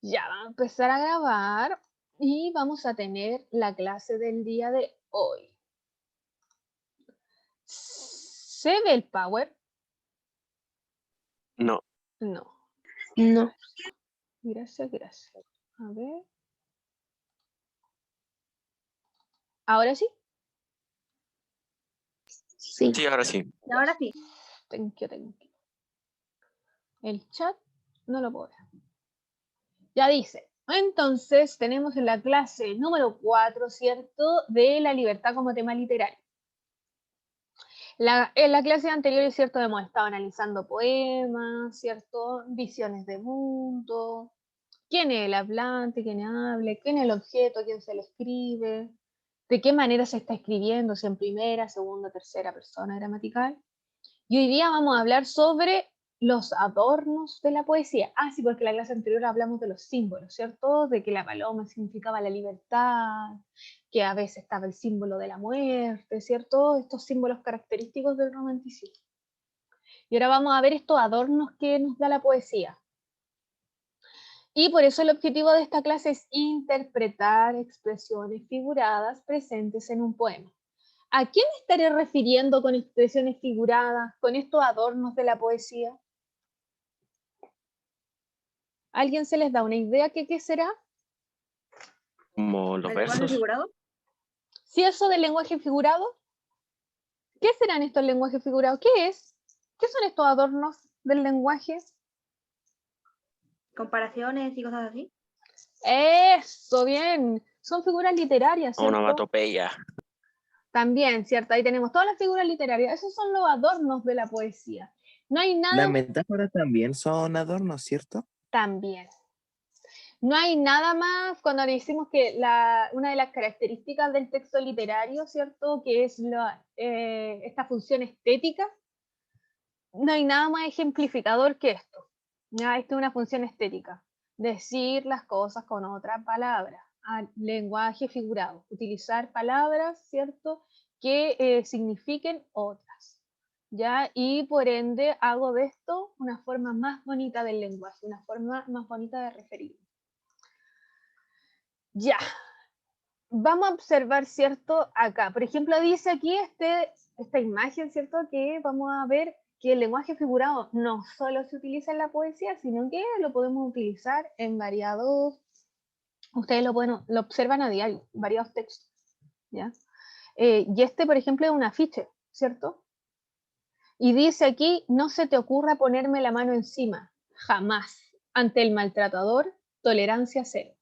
Ya, vamos a empezar a grabar y vamos a tener la clase del día de hoy. ¿Se ve el power? No, No. No, Gracias, gracias. A ver. ¿Ahora sí? sí. sí, ahora sí. Y ahora sí. Thank you, thank you. El chat no lo puedo ver. Ya dice. Entonces tenemos en la clase número 4, ¿cierto? De la libertad como tema literario. En la clase anterior, es cierto, hemos estado analizando poemas, ¿cierto? Visiones de mundo, quién es el hablante, quién hable, quién es el objeto, quién se le escribe, de qué manera se está escribiendo, si en primera, segunda, tercera persona gramatical. Y hoy día vamos a hablar sobre los adornos de la poesía. Ah, sí, porque en la clase anterior hablamos de los símbolos, ¿cierto? De que la paloma significaba la libertad, que a veces estaba el símbolo de la muerte, ¿cierto? Estos símbolos característicos del romanticismo. Y ahora vamos a ver estos adornos que nos da la poesía. Y por eso el objetivo de esta clase es interpretar expresiones figuradas presentes en un poema. ¿A qué me estaré refiriendo con expresiones figuradas, con estos adornos de la poesía? ¿Alguien se les da una idea que qué será? Como los ¿El lenguaje versos. figurado? ¿Sí eso del lenguaje figurado? ¿Qué serán estos lenguajes figurados? ¿Qué es? ¿Qué son estos adornos del lenguaje? Comparaciones y cosas así. Eso, bien. Son figuras literarias, ¿cierto? Onomatopeya. También, ¿cierto? Ahí tenemos todas las figuras literarias. Esos son los adornos de la poesía. No hay Las nada metáforas también son adornos, ¿cierto? también. No hay nada más cuando decimos que una de las características del texto literario, ¿cierto? Que es esta función estética. No hay nada más ejemplificador que esto. Ya, esto es una función estética. Decir las cosas con otra palabra. Lenguaje figurado. Utilizar palabras, ¿cierto? Que signifiquen otras. ¿Ya? Y por ende hago de esto una forma más bonita del lenguaje, una forma más bonita de referir. Ya, vamos a observar, ¿cierto? Acá, por ejemplo, dice aquí esta imagen, ¿cierto? Que vamos a ver que el lenguaje figurado no solo se utiliza en la poesía, sino que lo podemos utilizar en variados, ustedes lo observan a diario, variados textos, ¿ya? Y este, por ejemplo, es un afiche, ¿cierto? Y dice aquí, no se te ocurra ponerme la mano encima, jamás. Ante el maltratador, tolerancia cero.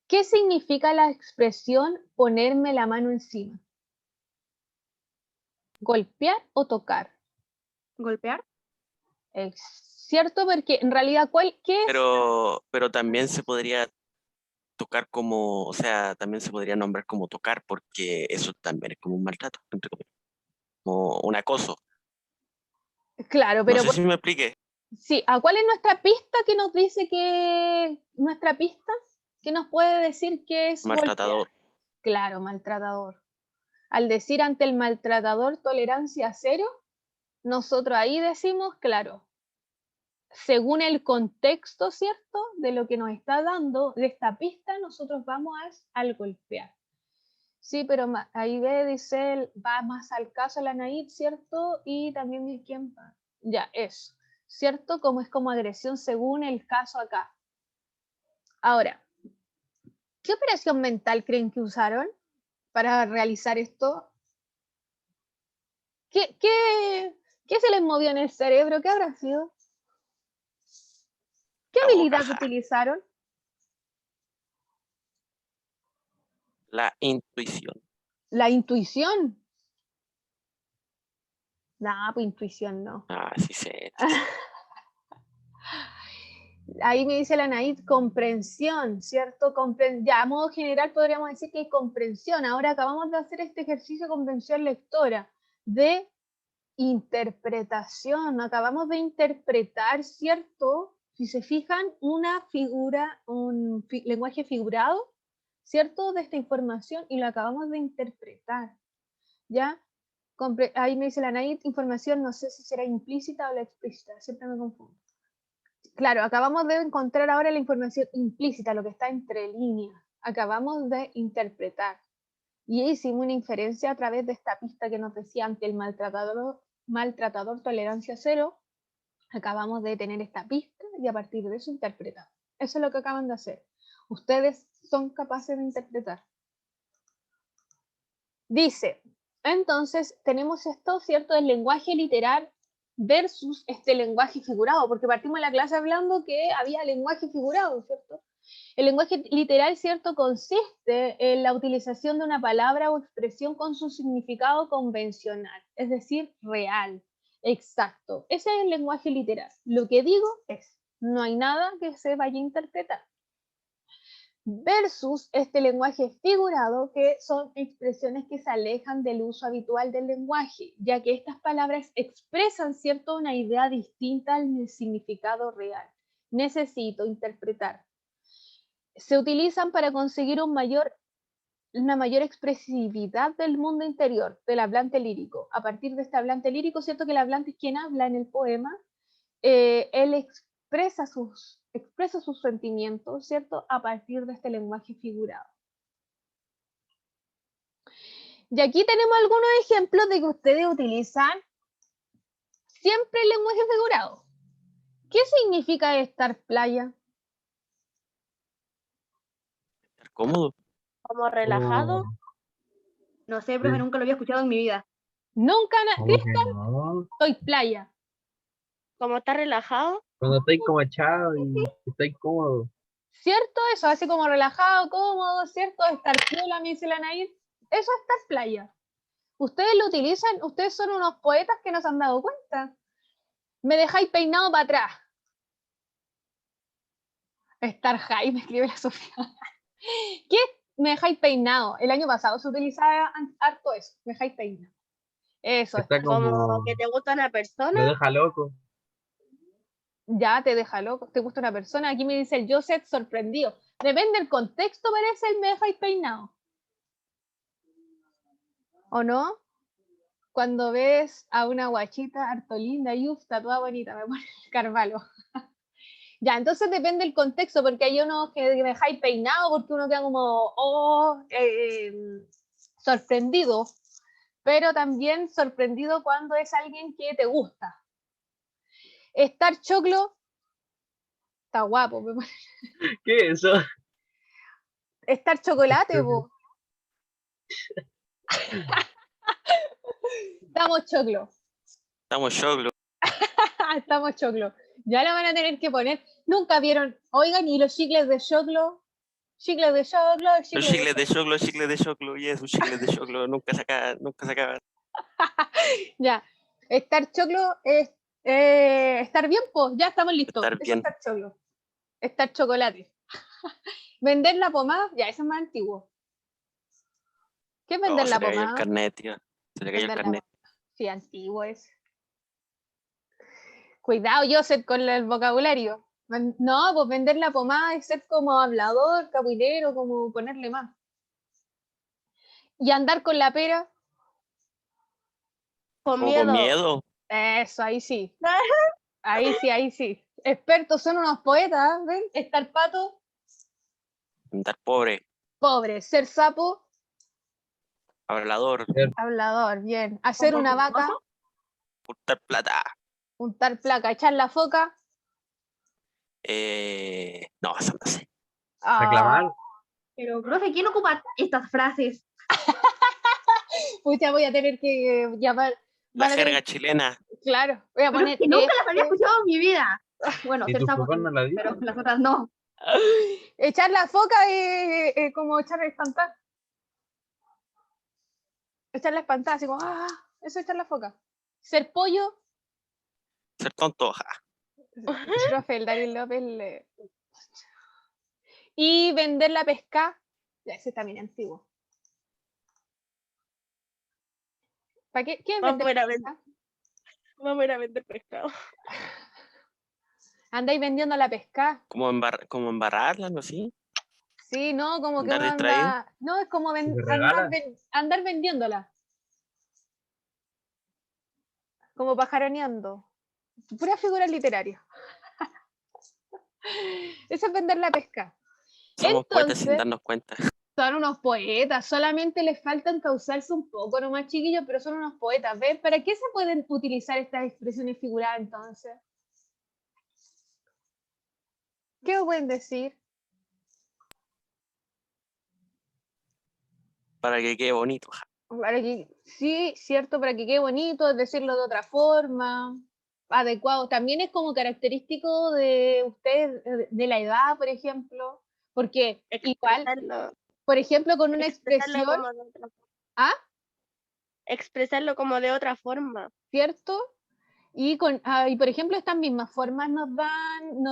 ¿Qué significa la expresión ponerme la mano encima? ¿Golpear o tocar? ¿Golpear? Es cierto, porque en realidad, ¿qué es? Pero también se podría tocar como, o sea, también se podría nombrar como tocar, porque eso también es como un maltrato, entre comillas, como un acoso. Claro, No pero sé si me expliqué. sí, ¿a cuál es nuestra pista que nos dice que nuestra pista que nos puede decir que es golpear? Maltratador. Claro, maltratador. Al decir ante el maltratador tolerancia cero, nosotros ahí decimos, claro, según el contexto, ¿cierto? De lo que nos está dando, de esta pista, nosotros vamos al golpear. Sí, pero ahí ve, dice, va más al caso la Naid, ¿cierto? Y también dice quién va. Ya, eso, ¿cierto? Como es como agresión según el caso acá. Ahora, ¿qué operación mental creen que usaron para realizar esto? ¿Qué se les movió en el cerebro? ¿Qué habrá sido? ¿Qué A habilidad bocaja. utilizaron? La intuición. La intuición. Nah, pues intuición no. Ah, sí sé, sí sé. Ahí me dice la Naid, comprensión, ¿cierto? Ya, a modo general podríamos decir que hay comprensión. Ahora acabamos de hacer este ejercicio de comprensión lectora, de interpretación. Acabamos de interpretar, ¿cierto? Si se fijan, una figura, lenguaje figurado, ¿cierto? De esta información y lo acabamos de interpretar, ¿ya? Ahí me dice la Naid, información, no sé si será implícita o la explícita, siempre me confundo. Claro, acabamos de encontrar ahora la información implícita, lo que está entre líneas. Acabamos de interpretar. Y hicimos una inferencia a través de esta pista que nos decía ante el maltratador tolerancia cero. Acabamos de tener esta pista y a partir de eso interpretar. Eso es lo que acaban de hacer. Ustedes son capaces de interpretar. Dice, entonces tenemos esto, ¿cierto? El lenguaje literal versus este lenguaje figurado, porque partimos en la clase hablando que había lenguaje figurado, ¿cierto? El lenguaje literal, ¿cierto?, consiste en la utilización de una palabra o expresión con su significado convencional, es decir, real, exacto. Ese es el lenguaje literal. Lo que digo es, no hay nada que se vaya a interpretar. Versus este lenguaje figurado, que son expresiones que se alejan del uso habitual del lenguaje, ya que estas palabras expresan, ¿cierto?, una idea distinta al significado real. Necesito interpretar. Se utilizan para conseguir una mayor expresividad del mundo interior del hablante lírico. A partir de este hablante lírico, ¿cierto?, que el hablante es quien habla en el poema, él expresa sus sentimientos, ¿cierto?, a partir de este lenguaje figurado. Y aquí tenemos algunos ejemplos de que ustedes utilizan siempre el lenguaje figurado. ¿Qué significa estar playa? Estar cómodo. Como relajado. No sé, profe, nunca lo había escuchado en mi vida. Nunca, ¿Cómo que Cristian, no? estoy playa. Como estar relajado. Cuando estoy como echado y estoy cómodo. ¿Cierto? Eso, así como relajado, cómodo, ¿cierto? Estar piola, me dice la Nair. Eso es estar playa. Ustedes lo utilizan, ustedes son unos poetas que no se han dado cuenta. Me dejáis peinado para atrás. Estar high, me escribe la Sofía. ¿Qué? Me dejáis peinado. El año pasado se utilizaba harto eso. Me dejáis peinado. Eso es. Está Como como... que te gusta una Me persona. deja loco. Ya te deja loco. Te gusta una persona. Aquí me dice el Joseph sorprendido. Depende del contexto, parece el me dejáis peinado. ¿O no? Cuando ves a una guachita harto linda y está toda bonita, me pone el Carvalho. Ya, entonces depende del contexto, porque hay unos que dejáis peinado, porque uno queda como, sorprendido, pero también sorprendido cuando es alguien que te gusta. Estar choclo, está guapo. ¿Qué es eso? Estar chocolate, po. Estamos choclo. Estamos choclo. Estamos choclo. Ya la van a tener que poner. Nunca vieron, oigan, y los chicles de choclo. Chicles de choclo, Los chicles de choclo, y es un chicle de choclo, nunca se acaba. Ya. Estar choclo es estar bien, pues ya estamos listos. Estar Eso es bien. estar choclo. Estar chocolate. Vender la pomada, ya, eso es más antiguo. ¿Qué es vender Se la le cayó el pomada? carnet, tío. Se le cayó el Vender la carnet. pomada. Sí, antiguo es. Cuidado, Joseph, con el vocabulario. No, pues vender la pomada es ser como hablador, capuinero, como ponerle más. Y andar con la pera, Con Como miedo. con miedo. eso, ahí sí. Ahí sí, ahí sí. Expertos son unos poetas, ¿ven? Estar pato, Andar pobre. pobre. Ser sapo, Hablador. hablador, bien. Hacer una vaca, Juntar plata. untar placa, echar la foca. No, eso no sé. Reclamar. Pero, profe, ¿quién ocupa estas frases? Pucha, voy a tener que llamar. La van a tener- jerga chilena. Claro, voy a Pero poner. es que nunca las había escuchado en mi vida. Bueno, ¿Y ser tus sapo, papás no la dicen? pero las otras no. Echar la foca es como echar espantar. Echar la espantada, así como, eso es echar la foca. Ser pollo, Ser tonto. profe, el Darío López. Y vender la pesca, ya ese también es antiguo. ¿Para qué? ¿Qué es Vamos vender a ir a pesca? vender. Vamos a ir a vender pescado. Andáis vendiendo la pesca. Como embarrarla, ¿no? ¿Sí? Sí, no, como que Andar uno distraído. anda. No, es como Si te regala. andar vendiéndola. Como pajaroneando. Pura figura literaria. Eso es vender la pesca. Somos poetas sin Entonces, darnos cuenta. son unos poetas, solamente les falta encauzarse un poco nomás, chiquillos, pero son unos poetas. ¿Ves? ¿Para qué se pueden utilizar estas expresiones figuradas entonces? ¿Qué me pueden decir? Para que quede bonito. Para que, sí, cierto, para que quede bonito, decirlo de otra forma, adecuado. También es como característico de ustedes, de la edad, por ejemplo, porque igual, Expresarlo, por ejemplo, con una expresarlo expresión, como de otra forma. ¿ah? Expresarlo como de otra forma. ¿Cierto? Y por ejemplo, estas mismas formas nos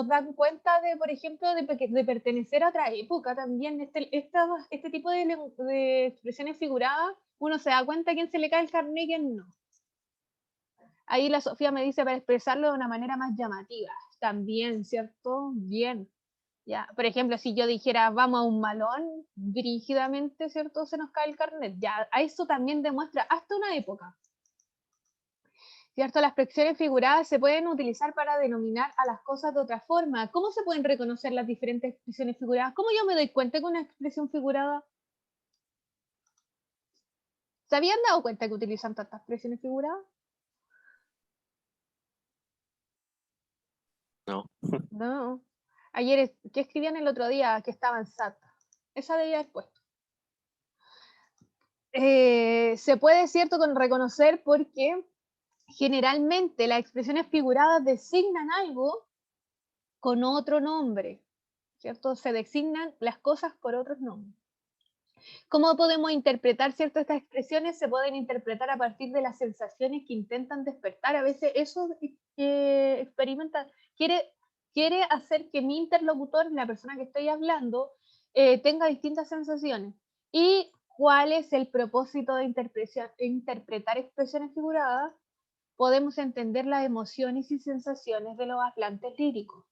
dan cuenta de, por ejemplo, de pertenecer a otra época también. Este tipo de expresiones figuradas, uno se da cuenta a quién se le cae el carnet y quién no. Ahí la Sofía me dice para expresarlo de una manera más llamativa. También, ¿cierto? Bien. Ya. Por ejemplo, si yo dijera vamos a un malón, brígidamente, ¿cierto? Se nos cae el carnet. Ya, a eso también demuestra hasta una época. ¿Cierto? Las expresiones figuradas se pueden utilizar para denominar a las cosas de otra forma. ¿Cómo se pueden reconocer las diferentes expresiones figuradas? ¿Cómo yo me doy cuenta que una expresión figurada? ¿Se habían dado cuenta que utilizan tantas expresiones figuradas? No. No. Ayer, ¿qué escribían el otro día? Que estaban SAT. Esa debía haber puesto. Se puede, ¿cierto?, reconocer porque generalmente las expresiones figuradas designan algo con otro nombre, ¿cierto? Se designan las cosas por otros nombres. ¿Cómo podemos interpretar, cierto? Estas expresiones se pueden interpretar a partir de las sensaciones que intentan despertar. A veces eso experimenta, quiere hacer que mi interlocutor, la persona que estoy hablando, tenga distintas sensaciones. ¿Y cuál es el propósito de interpretar expresiones figuradas? Podemos entender las emociones y sensaciones de los hablantes líricos.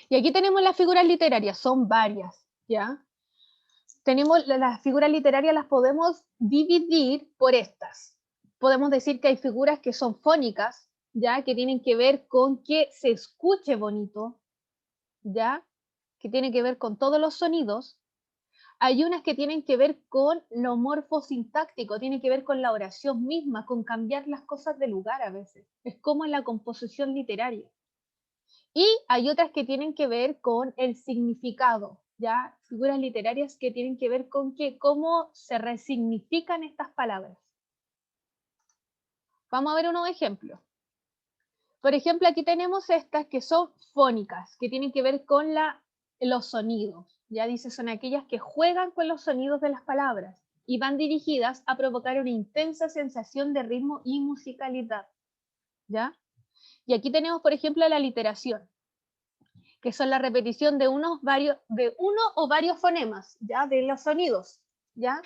Y aquí tenemos las figuras literarias, son varias, ¿ya? Tenemos las figuras literarias, las podemos dividir por estas. Podemos decir que hay figuras que son fónicas, ¿ya? Que tienen que ver con que se escuche bonito, ¿ya? Que tienen que ver con todos los sonidos. Hay unas que tienen que ver con lo morfosintáctico, tiene que ver con la oración misma, con cambiar las cosas de lugar a veces. Es como en la composición literaria. Y hay otras que tienen que ver con el significado, ¿ya? Figuras literarias que tienen que ver con cómo se resignifican estas palabras. Vamos a ver unos ejemplos. Por ejemplo, aquí tenemos estas que son fónicas, que tienen que ver con los sonidos. Ya dice, son aquellas que juegan con los sonidos de las palabras y van dirigidas a provocar una intensa sensación de ritmo y musicalidad. ¿Ya? Y aquí tenemos, por ejemplo, la literación, que son la repetición de uno o varios fonemas, ¿ya? De los sonidos, ¿ya?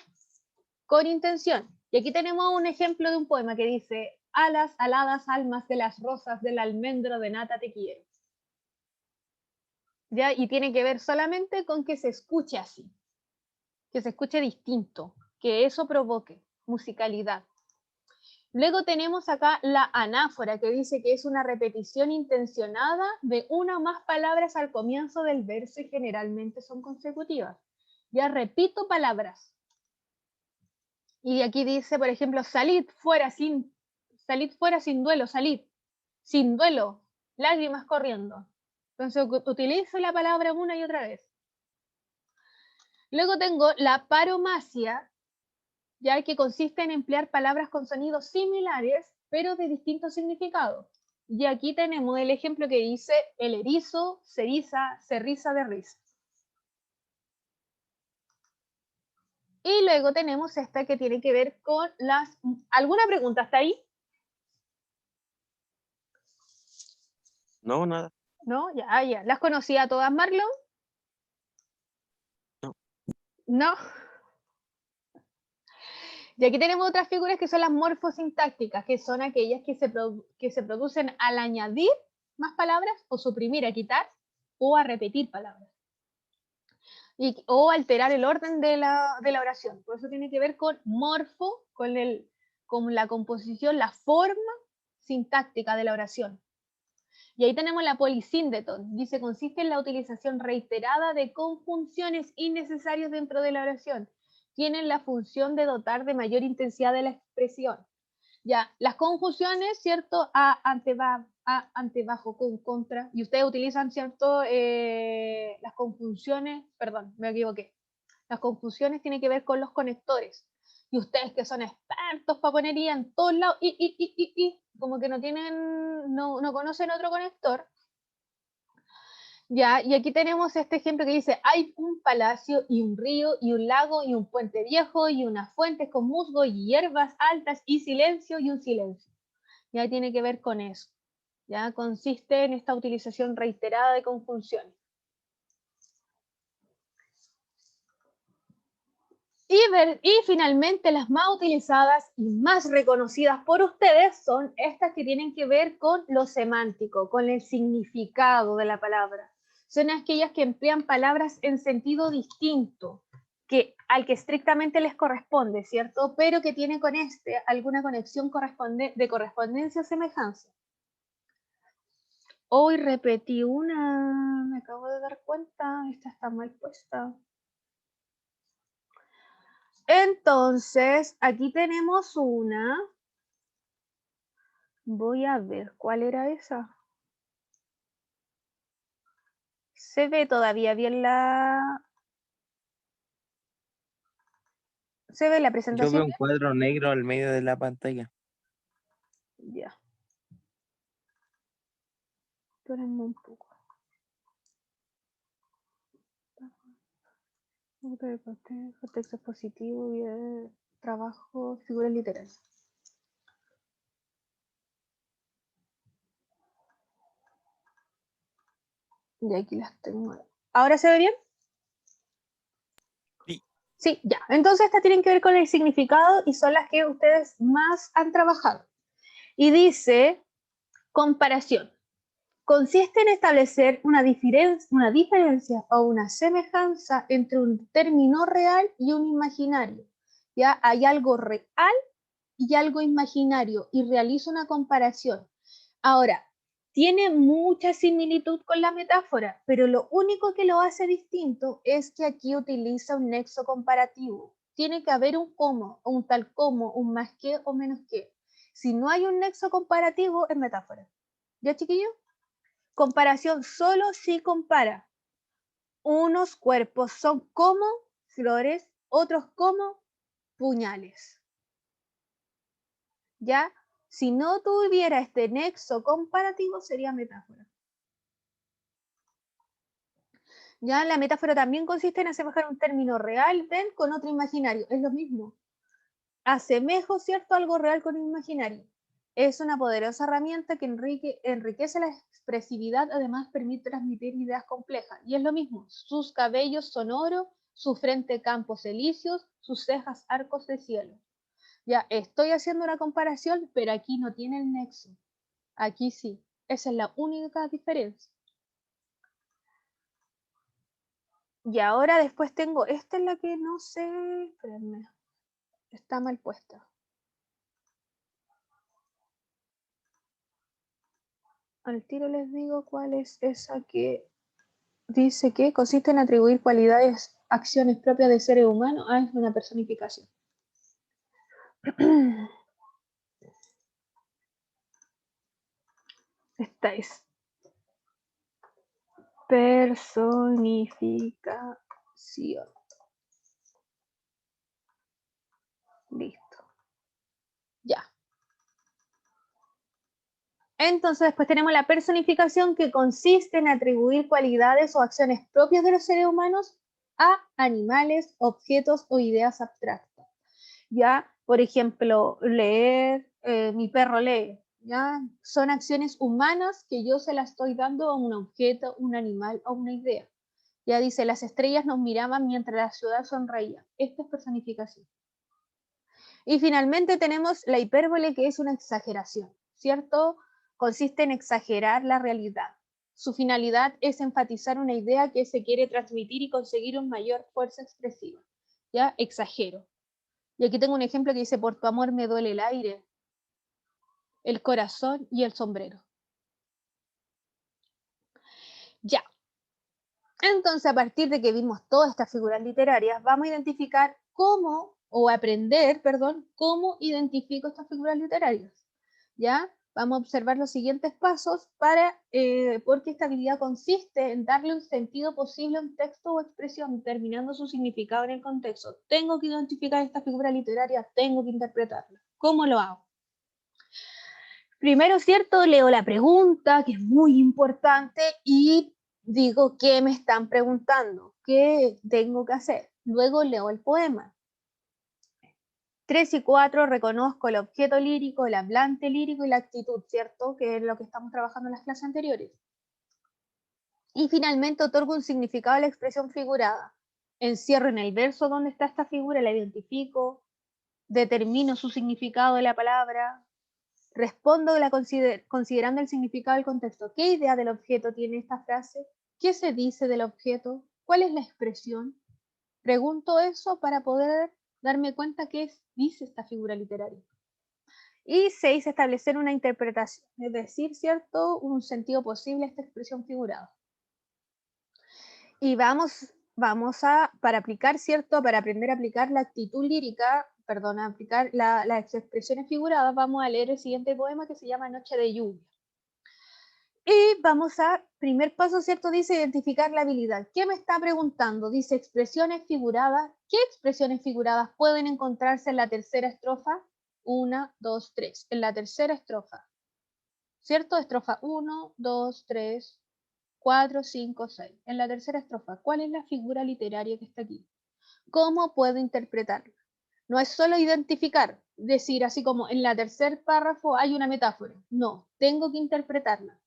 Con intención. Y aquí tenemos un ejemplo de un poema que dice: alas, aladas almas de las rosas del almendro de nata te quiero. ¿Ya? Y tiene que ver solamente con que se escuche así, que se escuche distinto, que eso provoque musicalidad. Luego tenemos acá la anáfora, que dice que es una repetición intencionada de una o más palabras al comienzo del verso y generalmente son consecutivas. Ya repito palabras. Y de aquí dice, por ejemplo, salid fuera sin duelo, salid, sin duelo, lágrimas corriendo. Entonces utilizo la palabra una y otra vez. Luego tengo la paromasia, ya que consiste en emplear palabras con sonidos similares, pero de distintos significados. Y aquí tenemos el ejemplo que dice: el erizo se riza de risa. Y luego tenemos esta que tiene que ver con las... ¿Alguna pregunta hasta ahí? No, nada. ¿No? Ya. ¿Las conocía todas, Marlon? No. ¿No? Y aquí tenemos otras figuras que son las morfosintácticas, que son aquellas que se producen al añadir más palabras o suprimir, a quitar o a repetir palabras. O alterar el orden de la oración. Por eso tiene que ver con morfo, con la composición, la forma sintáctica de la oración. Y ahí tenemos la polisíndeton. Dice, consiste en la utilización reiterada de conjunciones innecesarias dentro de la oración. Tienen la función de dotar de mayor intensidad de la expresión. Ya, las conjunciones, ¿cierto? A, ante, bajo, con, contra. Y ustedes utilizan, ¿cierto? Las conjunciones, perdón, me equivoqué. Las conjunciones tienen que ver con los conectores. Y ustedes que son expertos para poner i en todos lados, como que no tienen, no conocen otro conector. Ya, y aquí tenemos este ejemplo que dice, hay un palacio y un río y un lago y un puente viejo y unas fuentes con musgo y hierbas altas y silencio y un silencio. Ya tiene que ver con eso. Ya consiste en esta utilización reiterada de conjunciones. Y finalmente las más utilizadas y más reconocidas por ustedes son estas que tienen que ver con lo semántico, con el significado de la palabra. Son aquellas que emplean palabras en sentido distinto al que estrictamente les corresponde, ¿cierto? Pero que tiene con alguna conexión de correspondencia o semejanza. Hoy repetí una, me acabo de dar cuenta, esta está mal puesta. Entonces, aquí tenemos una. Voy a ver, ¿cuál era esa? ¿Se ve todavía bien la... ¿Se ve la Yo presentación veo un bien? cuadro negro al medio de la pantalla. Ya. Espérenme un poco. Texto expositivo, trabajo, figuras literarias. Y aquí las tengo. ¿Ahora se ve bien? Sí. Sí, ya. Entonces estas tienen que ver con el significado y son las que ustedes más han trabajado. Y dice, comparación. Consiste en establecer una diferencia o una semejanza entre un término real y un imaginario. ¿Ya? Hay algo real y algo imaginario y realizo una comparación. Ahora, tiene mucha similitud con la metáfora, pero lo único que lo hace distinto es que aquí utiliza un nexo comparativo. Tiene que haber un como, un tal como, un más que o menos que. Si no hay un nexo comparativo, es metáfora. ¿Ya, chiquillos? Comparación solo si compara. Unos cuerpos son como flores, otros como puñales. ¿Ya? Si no tuviera este nexo comparativo, sería metáfora. ¿Ya? La metáfora también consiste en asemejar un término real, ven, con otro imaginario. Es lo mismo. Asemejo, ¿cierto?, algo real con un imaginario. Es una poderosa herramienta que enriquece la expresividad, además permite transmitir ideas complejas. Y es lo mismo, sus cabellos son oro, su frente campos elíseos, sus cejas arcos de cielo. Ya, estoy haciendo una comparación, pero aquí no tiene el nexo. Aquí sí. Esa es la única diferencia. Y ahora después tengo, esta es la que no sé, espérenme, está mal puesta. Al tiro les digo cuál es esa que dice que consiste en atribuir cualidades, acciones propias de seres humanos. Ah, es una personificación. Esta es personificación. Listo. Ya. Entonces después tenemos la personificación, que consiste en atribuir cualidades o acciones propias de los seres humanos a animales, objetos o ideas abstractas. ¿Ya? Por ejemplo, leer, mi perro lee, ¿ya? Son acciones humanas que yo se las estoy dando a un objeto, un animal o una idea. Ya dice, las estrellas nos miraban mientras la ciudad sonreía. Esto es personificación. Y finalmente tenemos la hipérbole, que es una exageración, ¿cierto? Consiste en exagerar la realidad. Su finalidad es enfatizar una idea que se quiere transmitir y conseguir una mayor fuerza expresiva. ¿Ya? Exagero. Y aquí tengo un ejemplo que dice, por tu amor me duele el aire, el corazón y el sombrero. Ya. Entonces, a partir de que vimos todas estas figuras literarias, vamos a identificar cómo, o aprender, perdón, cómo identifico estas figuras literarias. ¿Ya? Vamos a observar los siguientes pasos porque esta habilidad consiste en darle un sentido posible a un texto o expresión, determinando su significado en el contexto. Tengo que identificar esta figura literaria, tengo que interpretarla. ¿Cómo lo hago? Primero, ¿cierto? Leo la pregunta, que es muy importante, y digo qué me están preguntando, qué tengo que hacer. Luego leo el poema. 3 y 4, reconozco el objeto lírico, el hablante lírico y la actitud, ¿cierto? Que es lo que estamos trabajando en las clases anteriores. Y finalmente otorgo un significado a la expresión figurada. Encierro en el verso donde está esta figura, la identifico, determino su significado de la palabra, respondo considerando el significado del contexto. ¿Qué idea del objeto tiene esta frase? ¿Qué se dice del objeto? ¿Cuál es la expresión? Pregunto eso para poder darme cuenta qué dice esta figura literaria. Y 6, establecer una interpretación, es decir, ¿cierto? Un sentido posible a esta expresión figurada. Y para aplicar, ¿cierto? Para aprender a aplicar la actitud lírica, perdón, a aplicar las expresiones figuradas, vamos a leer el siguiente poema que se llama Noche de lluvia. Y primer paso, ¿cierto? Dice identificar la habilidad. ¿Qué me está preguntando? Dice expresiones figuradas. ¿Qué expresiones figuradas pueden encontrarse en la tercera estrofa? 1, 2, 3. En la tercera estrofa. ¿Cierto? Estrofa 1, 2, 3, 4, 5, 6. En la tercera estrofa, ¿cuál es la figura literaria que está aquí? ¿Cómo puedo interpretarla? No es solo identificar, decir así como en la tercer párrafo hay una metáfora. No, tengo que interpretarla.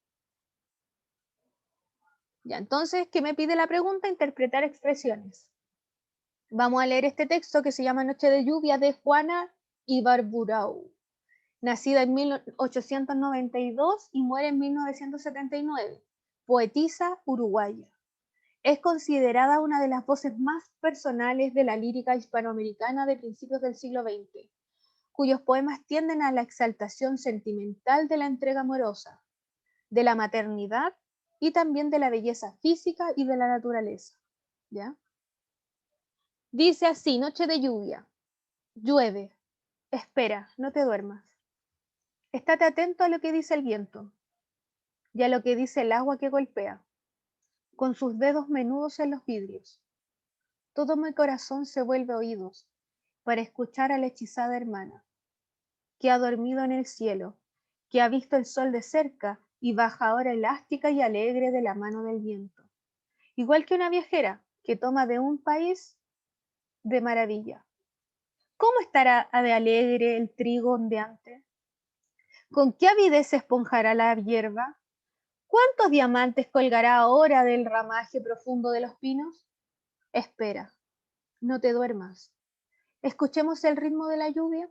Ya, entonces, ¿qué me pide la pregunta? Interpretar expresiones. Vamos a leer este texto que se llama Noche de lluvia de Juana Ibarburau, nacida en 1892 y muere en 1979, poetisa uruguaya. Es considerada una de las voces más personales de la lírica hispanoamericana de principios del siglo XX, cuyos poemas tienden a la exaltación sentimental de la entrega amorosa, de la maternidad y también de la belleza física y de la naturaleza. ¿Ya? Dice así, noche de lluvia, llueve, espera, no te duermas. Estate atento a lo que dice el viento y a lo que dice el agua que golpea, con sus dedos menudos en los vidrios. Todo mi corazón se vuelve oídos para escuchar a la hechizada hermana, que ha dormido en el cielo, que ha visto el sol de cerca y baja ahora elástica y alegre de la mano del viento. Igual que una viajera que toma de un país de maravilla. ¿Cómo estará de alegre el trigo ondeante? ¿Con qué avidez se esponjará la hierba? ¿Cuántos diamantes colgará ahora del ramaje profundo de los pinos? Espera, no te duermas. Escuchemos el ritmo de la lluvia.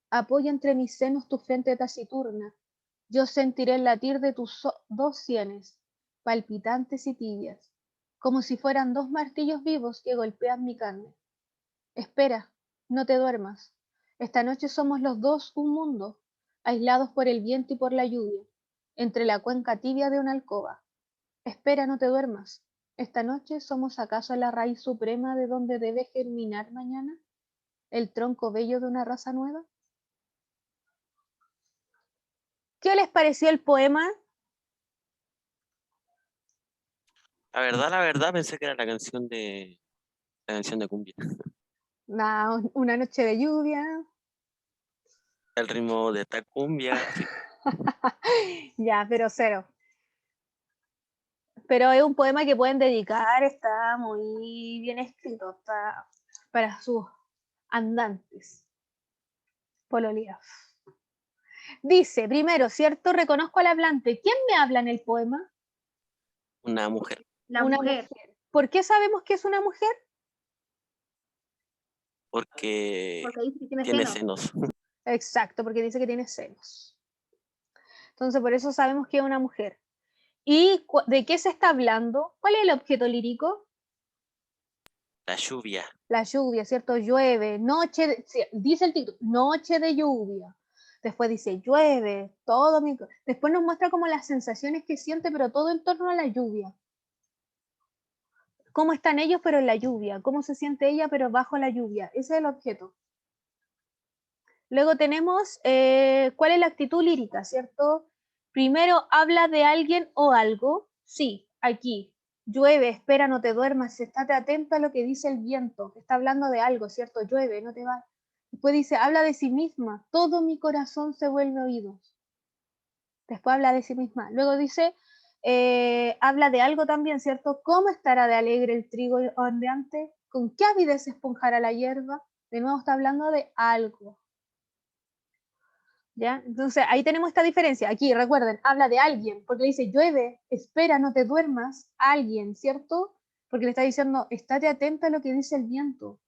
Apoya entre mis senos tu frente taciturna. Yo sentiré el latir de tus dos sienes, palpitantes y tibias, como si fueran dos martillos vivos que golpean mi carne. Espera, no te duermas. Esta noche somos los dos un mundo, aislados por el viento y por la lluvia, entre la cuenca tibia de una alcoba. Espera, no te duermas. Esta noche somos acaso la raíz suprema de donde debe germinar mañana, el tronco bello de una raza nueva. ¿Qué les pareció el poema? La verdad, pensé que era la canción de cumbia. Una noche de lluvia. El ritmo de esta cumbia. Sí. Ya, pero cero. Pero es un poema que pueden dedicar, está muy bien escrito, está para sus andantes pololeados. Dice, primero, ¿cierto? Reconozco al hablante. ¿Quién me habla en el poema? Una mujer. Una mujer. ¿Por qué sabemos que es una mujer? Porque Porque dice que tiene tiene senos. senos. Exacto, porque dice que tiene senos. Entonces, por eso sabemos que es una mujer. ¿Y de qué se está hablando? ¿Cuál es el objeto lírico? La lluvia. La lluvia, ¿cierto? Llueve, dice el título, noche de lluvia. Después dice, llueve, después nos muestra como las sensaciones que siente, pero todo en torno a la lluvia. ¿Cómo están ellos pero en la lluvia? ¿Cómo se siente ella pero bajo la lluvia? Ese es el objeto. Luego tenemos cuál es la actitud lírica, ¿cierto? Primero, habla de alguien o algo. Sí, aquí. Llueve, espera, no te duermas, estate atento a lo que dice el viento. Está hablando de algo, ¿cierto? Llueve, no te vas. Después dice, habla de sí misma. Todo mi corazón se vuelve oídos. Después habla de sí misma. Luego dice, habla de algo también, ¿cierto? ¿Cómo estará de alegre el trigo ondeante? ¿Con qué avidez se esponjará la hierba? De nuevo está hablando de algo. ¿Ya? Entonces ahí tenemos esta diferencia. Aquí, recuerden, habla de alguien, porque le dice llueve, espera, no te duermas, alguien, ¿cierto? Porque le está diciendo, estate atenta a lo que dice el viento.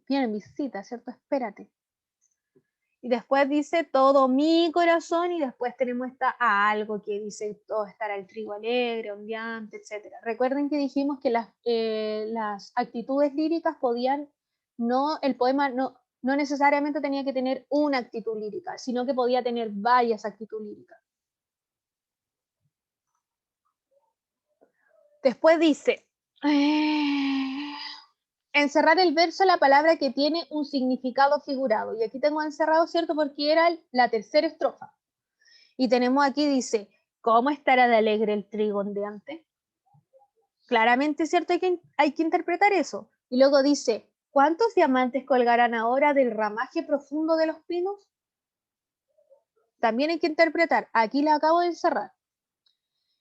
Viene visita, ¿cierto? Espérate. Y después dice todo mi corazón, y después tenemos esta a algo que dice todo estará el trigo alegre, ondeante, etc. Recuerden que dijimos que las actitudes líricas podían, el poema no necesariamente tenía que tener una actitud lírica, sino que podía tener varias actitudes líricas. Después dice, encerrar el verso la palabra que tiene un significado figurado. Y aquí tengo encerrado, ¿cierto? Porque era la tercera estrofa. Y tenemos aquí, dice, ¿cómo estará de alegre el trigo ondeante? Claramente, ¿cierto? Hay que interpretar eso. Y luego dice, ¿cuántos diamantes colgarán ahora del ramaje profundo de los pinos? También hay que interpretar. Aquí la acabo de encerrar.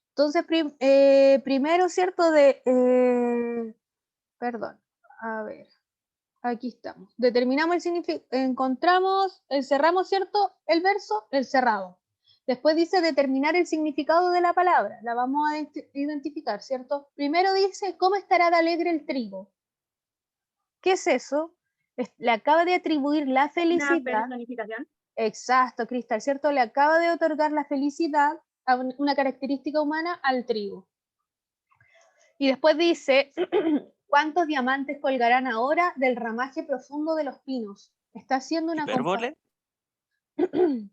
Entonces, primero, ¿cierto? Perdón, a ver. Aquí estamos. Determinamos el significado, encerramos, ¿cierto? El verso, el cerrado. Después dice determinar el significado de la palabra. La vamos a identificar, ¿cierto? Primero dice, ¿cómo estará de alegre el trigo? ¿Qué es eso? Le acaba de atribuir la Una felicidad. personificación. Exacto, Cristal, ¿cierto? Le acaba de otorgar la felicidad a una característica humana al trigo. Y después dice, ¿cuántos diamantes colgarán ahora del ramaje profundo de los pinos? Está haciendo una ¿Hipérbole?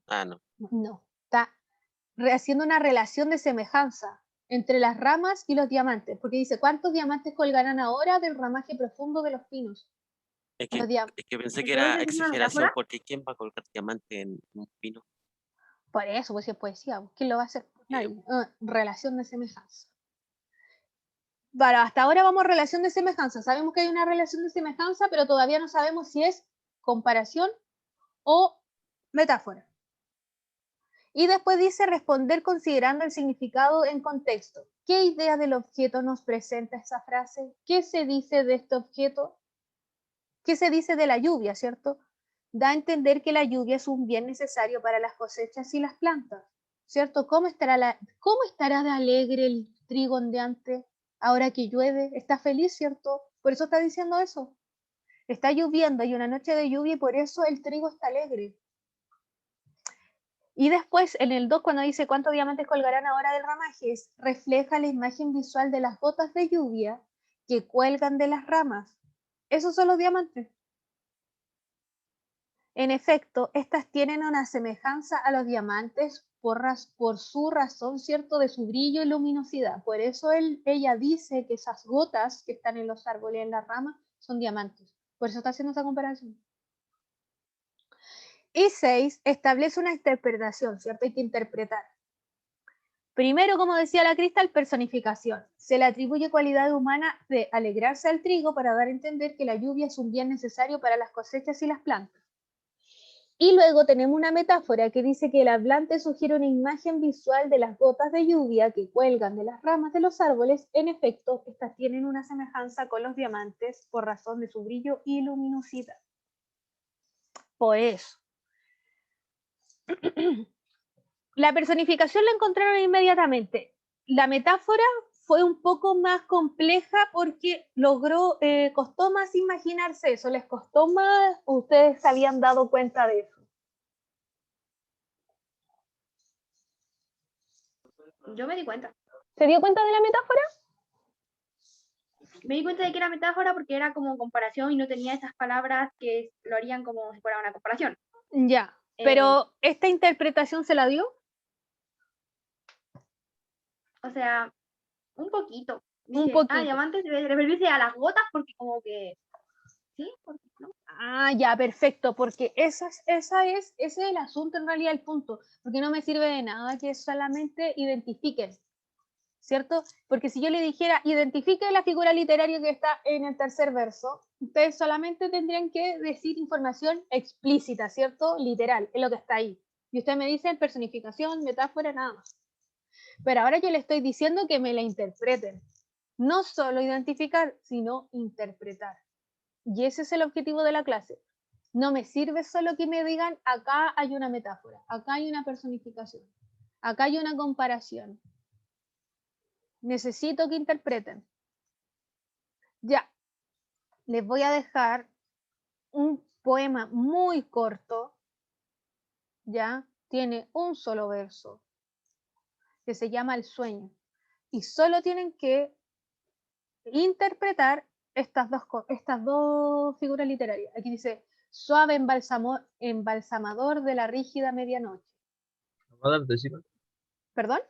Ah, no. No, está haciendo una relación de semejanza entre las ramas y los diamantes, porque dice, ¿cuántos diamantes colgarán ahora del ramaje profundo de los pinos? Es Los que pensé que ¿Puede era ser una exageración metáfora? porque ¿quién va a colgar diamante en un pino? Por eso, pues si es poesía, ¿quién lo va a hacer? Nadie. Relación de semejanza. Bueno, hasta ahora vamos a relación de semejanza. Sabemos que hay una relación de semejanza, pero todavía no sabemos si es comparación o metáfora. Y después dice responder considerando el significado en contexto. ¿Qué idea del objeto nos presenta esa frase? ¿Qué se dice de este objeto? ¿Qué se dice de la lluvia, cierto? Da a entender que la lluvia es un bien necesario para las cosechas y las plantas, ¿cierto? ¿Cómo estará de alegre el trigo ondeante ahora que llueve? ¿Está feliz, cierto? Por eso está diciendo eso. Está lloviendo, hay una noche de lluvia y por eso el trigo está alegre. Y después, en el 2, cuando dice cuántos diamantes colgarán ahora del ramaje, refleja la imagen visual de las gotas de lluvia que cuelgan de las ramas. Esos son los diamantes. En efecto, estas tienen una semejanza a los diamantes por su razón, ¿cierto?, de su brillo y luminosidad. Por eso ella dice que esas gotas que están en los árboles y en las ramas son diamantes. Por eso está haciendo esa comparación. Y 6, establece una interpretación, ¿cierto? Hay que interpretar. Primero, como decía la Cristal, personificación. Se le atribuye cualidad humana de alegrarse al trigo para dar a entender que la lluvia es un bien necesario para las cosechas y las plantas. Y luego tenemos una metáfora que dice que el hablante sugiere una imagen visual de las gotas de lluvia que cuelgan de las ramas de los árboles. En efecto, estas tienen una semejanza con los diamantes por razón de su brillo y luminosidad. Por eso. La personificación la encontraron inmediatamente. La metáfora fue un poco más compleja porque costó más imaginarse eso. ¿Les costó más o ustedes se habían dado cuenta de eso? Yo me di cuenta. ¿Se dio cuenta de la metáfora? Me di cuenta de que era metáfora porque era como comparación y no tenía esas palabras que lo harían como si fuera una comparación. Ya, pero ¿esta interpretación se la dio? O sea, un poquito. Un Dije, poquito. diamantes debe referirse a las gotas porque como que... ¿Sí? ¿Por qué no? Ah, ya, perfecto, porque ese es el asunto, en realidad el punto, porque no me sirve de nada que solamente identifiquen, ¿cierto? Porque si yo le dijera, identifique la figura literaria que está en el tercer verso, ustedes solamente tendrían que decir información explícita, ¿cierto? Literal, es lo que está ahí. Y ustedes me dicen personificación, metáfora, nada más. Pero ahora yo le estoy diciendo que me la interpreten. No solo identificar, sino interpretar. Y ese es el objetivo de la clase. No me sirve solo que me digan, acá hay una metáfora, acá hay una personificación, acá hay una comparación. Necesito que interpreten. Ya, les voy a dejar un poema muy corto, ya, tiene un solo verso, que se llama El sueño. Y solo tienen que interpretar estas dos figuras literarias. Aquí dice, suave embalsamador de la rígida medianoche. ¿Nos va a dar décimas? ¿Perdón?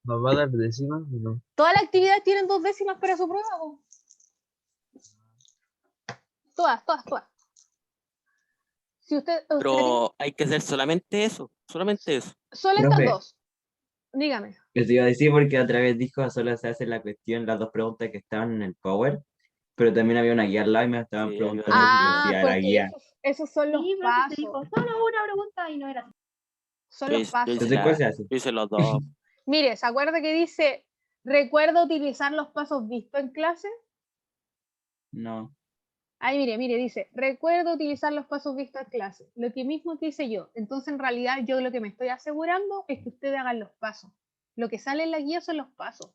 ¿Nos va a dar décimas o no? Todas las actividades tienen 2 décimas para su prueba. ¿O? Todas. Si usted la tiene, Pero hay que hacer solamente eso, solamente eso. solo estas Profe, dos. Dígame. yo te iba a decir porque otra vez dijo solo se hace la cuestión, las dos preguntas que estaban en el Power, pero también había una guía al lado y me estaban Sí, había una preguntando si guía. decía la Porque guía. esos son los Sí, pero se dijo pasos. solo una pregunta y no era así. Son Yo los hice, pasos. Entonces, ¿cuál se hace? yo hice los dos. Mire, ¿se acuerda que dice, recuerda utilizar los pasos vistos en clase? No. Ahí mire, dice, recuerda utilizar los pasos vistos en clase. Lo que mismo que hice yo. Entonces, en realidad, yo lo que me estoy asegurando es que ustedes hagan los pasos. Lo que sale en la guía son los pasos.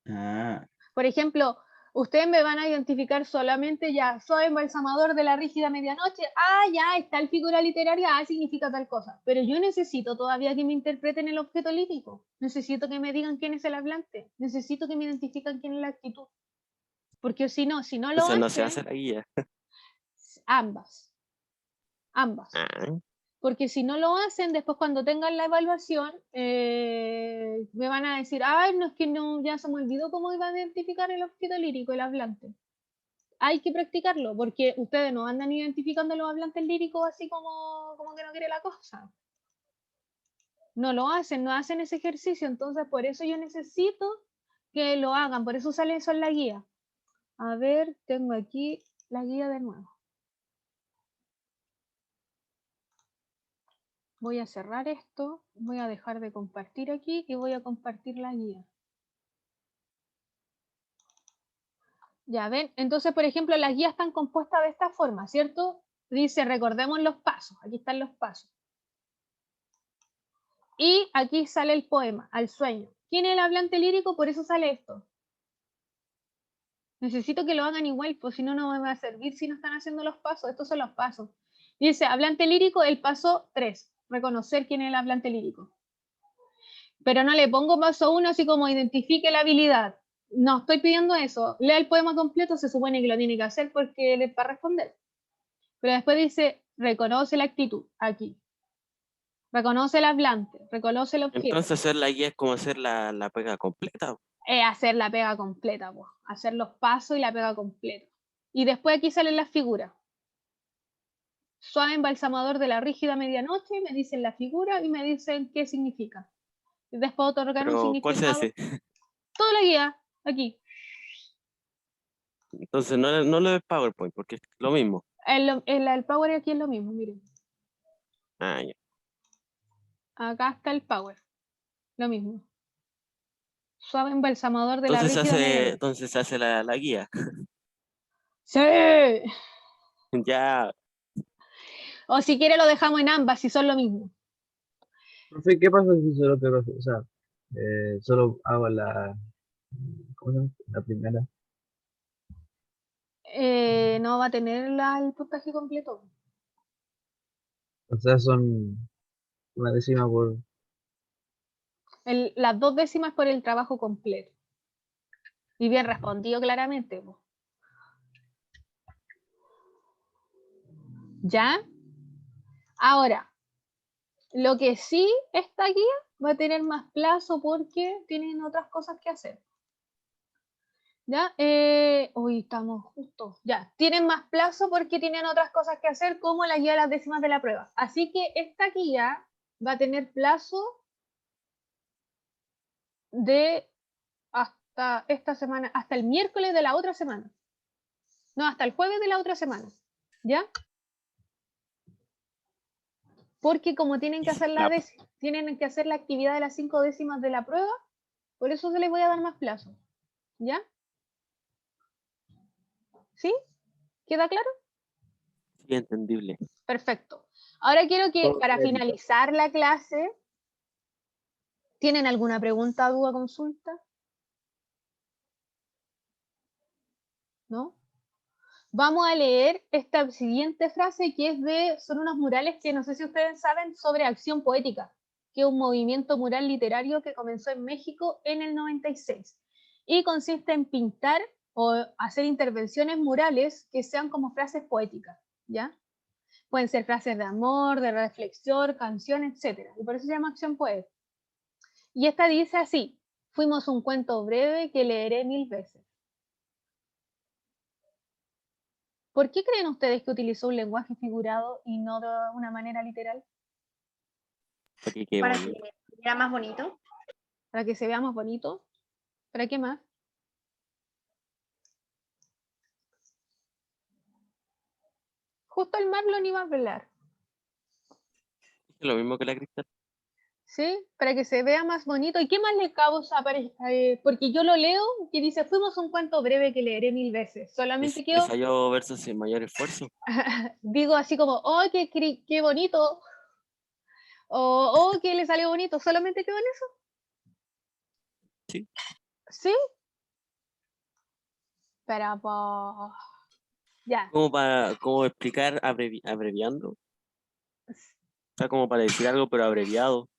Ah, Por ejemplo, ustedes me van a identificar solamente ya, soy embalsamador de la rígida medianoche, ya está el figura literaria, significa tal cosa. Pero yo necesito todavía que me interpreten el objeto lírico, necesito que me digan quién es el hablante, necesito que me identifiquen quién es la actitud. Porque si no lo Eso no se hacen, hace la guía. ambas. Ah, Porque si no lo hacen, después cuando tengan la evaluación, me van a decir, no es que no, ya se me olvidó cómo iba a identificar el objeto lírico, el hablante. Hay que practicarlo, porque ustedes no andan identificando los hablantes líricos así como que no quiere la cosa. No lo hacen, no hacen ese ejercicio, entonces por eso yo necesito que lo hagan, por eso sale eso en la guía. A ver, tengo aquí la guía de nuevo. Voy a cerrar esto, voy a dejar de compartir aquí y voy a compartir la guía. Ya ven, entonces por ejemplo las guías están compuestas de esta forma, ¿cierto? Dice recordemos los pasos, aquí están los pasos. Y aquí sale el poema, Al sueño. ¿Quién es el hablante lírico? Por eso sale esto. Necesito que lo hagan igual, pues si no, no me va a servir si no están haciendo los pasos. Estos son los pasos. Dice, hablante lírico, el paso 3. Reconocer quién es el hablante lírico. Pero no le pongo paso 1 así como identifique la habilidad. No estoy pidiendo eso. Lea el poema completo, se supone que lo tiene que hacer porque le va a responder. Pero después dice, reconoce la actitud, aquí. Reconoce el hablante, reconoce el objeto. entonces hacer la guía es como hacer la pega completa. Hacer la pega completa, pues. Hacer los pasos y la pega completa. Y después aquí salen las figuras. Suave embalsamador de la rígida medianoche, me dicen la figura y me dicen qué significa. Y después otorgar un Pero, ¿cuál se significado. hace? Toda la guía, aquí. Entonces no lo del PowerPoint, porque es lo mismo. El power aquí es lo mismo, miren. Ah, ya. Acá está el power. Lo mismo. Suave embalsamador de la rígida medianoche. Entonces se hace la guía. ¡Sí! Ya, O si quiere lo dejamos en ambas, si son lo mismo. Profe, ¿qué pasa si solo quiero, o sea, solo hago ¿cómo se llama? La primera. No va a tener el puntaje completo. O sea, son una décima por... Las 2 décimas por el trabajo completo. Y bien respondido claramente. Po. ¿Ya? Ahora, lo que sí esta guía va a tener más plazo porque tienen otras cosas que hacer. ¿Ya? Hoy estamos justo. Ya, tienen más plazo porque tienen otras cosas que hacer, como la guía de las décimas de la prueba. Así que esta guía va a tener plazo de hasta esta semana, hasta el miércoles de la otra semana. No, hasta el jueves de la otra semana. ¿Ya? Porque como tienen que hacer tienen que hacer la actividad de las 5 décimas de la prueba, por eso se les voy a dar más plazo. ¿Ya? ¿Sí? ¿Queda claro? Sí, entendible. Perfecto. Ahora quiero que Todo para clarito. finalizar la clase, ¿tienen alguna pregunta, duda, consulta? ¿No? Vamos a leer esta siguiente frase que son unos murales que no sé si ustedes saben sobre Acción Poética, que es un movimiento mural literario que comenzó en México en el 96 y consiste en pintar o hacer intervenciones murales que sean como frases poéticas, ¿ya? Pueden ser frases de amor, de reflexión, canciones, etc. Y por eso se llama Acción Poética. Y esta dice así: fuimos un cuento breve que leeré 1000 veces. ¿Por qué creen ustedes que utilizó un lenguaje figurado y no de una manera literal? Porque qué Para bonito. que era más bonito. ¿Para que se vea más bonito? ¿Para qué más? Justo el Marlon iba a hablar, Es lo mismo que la Cristal. ¿sí? Para que se vea más bonito. ¿Y qué más le causa? Porque yo lo leo que dice, fuimos un cuento breve que leeré 1000 veces. Solamente quedo, Ensayo versus sin mayor esfuerzo. digo así como, oh, qué bonito, o oh, que le salió bonito. ¿Solamente quedo en eso? Sí. ¿Sí? Pero pues, ya. Como explicar abreviando. O sea, como para decir algo, pero abreviado.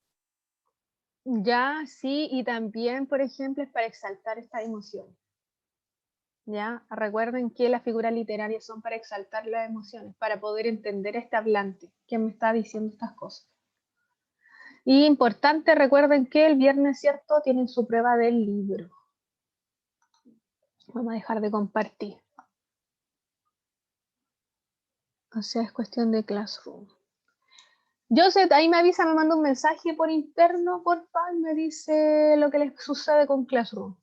Ya, sí, y también, por ejemplo, es para exaltar estas emociones. ¿Ya? Recuerden que las figuras literarias son para exaltar las emociones, para poder entender a este hablante que me está diciendo estas cosas. Y importante, recuerden que el viernes, ¿cierto?, tienen su prueba del libro. Vamos a dejar de compartir. O sea, es cuestión de Classroom. Joseph, ahí me avisa, me manda un mensaje por interno, porfa, y me dice lo que les sucede con Classroom.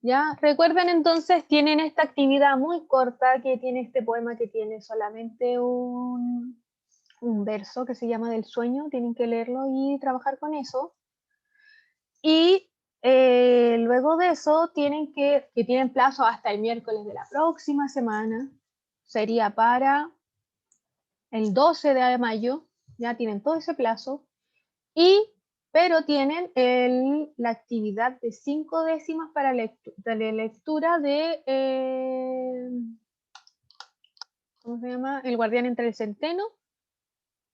¿Ya? Recuerden entonces, tienen esta actividad muy corta que tiene este poema que tiene solamente un verso que se llama Del sueño, tienen que leerlo y trabajar con eso. Y luego de eso tienen que tienen plazo hasta el miércoles de la próxima semana, sería para el 12 de mayo, ya tienen todo ese plazo, pero tienen la actividad de 5 décimas para de lectura de, ¿cómo se llama? El guardián entre el centeno,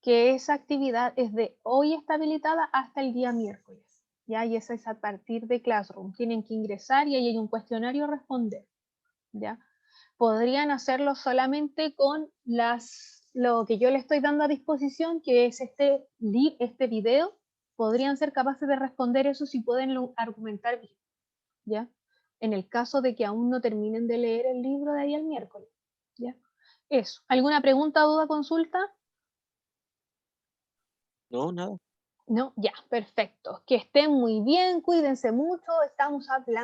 que esa actividad es de hoy está habilitada hasta el día miércoles, ¿ya? Y esa es a partir de Classroom. Tienen que ingresar y ahí hay un cuestionario a responder, ¿ya? Podrían hacerlo solamente con lo que yo le estoy dando a disposición, que es este video. Podrían ser capaces de responder eso si pueden argumentar bien, ¿ya? En el caso de que aún no terminen de leer el libro de ahí al miércoles, ¿ya? Eso. ¿Alguna pregunta, duda, consulta? No, nada. No, ya, perfecto. Que estén muy bien, cuídense mucho, estamos hablando.